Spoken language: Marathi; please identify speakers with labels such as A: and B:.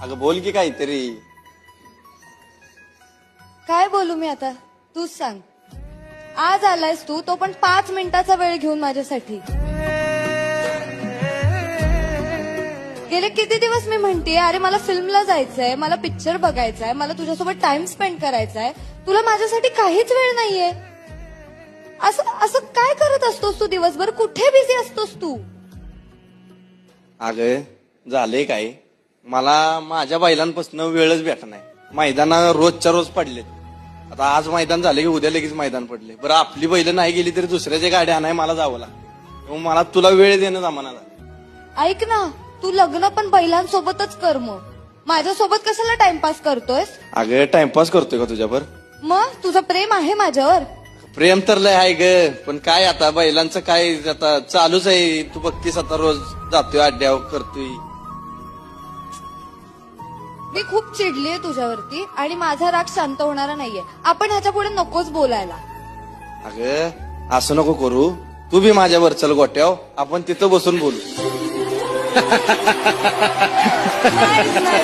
A: अगं बोल की काहीतरी.
B: काय बोलू मी आता तूच सांग. आज आलायस तू, तो पण 5 मिनिटाचा वेळ घेऊन माझ्यासाठी. गेले किती दिवस मी म्हणतेय अरे मला फिल्मला जायचंय, मला पिक्चर बघायचाय, मला तुझ्यासोबत टाइम स्पेंड करायचाय, तुला माझ्यासाठी काहीच वेळ नाहीये. असं असं काय करत असतोस तू दिवसभर? कुठे बिझी असतोस तू?
A: अगं झालंय काय, मला माझ्या बैलांपासून वेळच भेटत नाही. मैदाना रोजच्या रोज पडलेत. आता आज मैदान झाले की उद्या लगेच मैदान पडले. बरं आपली बैल नाही गेली तरी दुसऱ्याच्या गाड्या आणाय मला जावं लागतं. मग मला तुला वेळ देणं जमाना झालं.
B: ऐक ना, तू लग्न पण बैलांसोबतच कर मग. माझ्यासोबत कशाला टाइमपास करतोयस?
A: अगं टाइमपास करतोय का तुझ्यावर?
B: मग तुझं प्रेम आहे माझ्यावर?
A: प्रेम तर लय आहे ग, पण काय आता बैलांचं काय आता चालूच आहे. तू बघतीस आता रोज जातोय अड्ड्यावर करतोय.
B: मी खूप चिडलीये तुझ्यावरती आणि माझा राग शांत होणारा नाहीये. आपण ह्याच्या पुढे नकोच बोलायला.
A: अगं असं नको करू. तू बी माझ्यावर चल गोट्याव, आपण तिथं बसून बोलू.
B: नाही, नाही.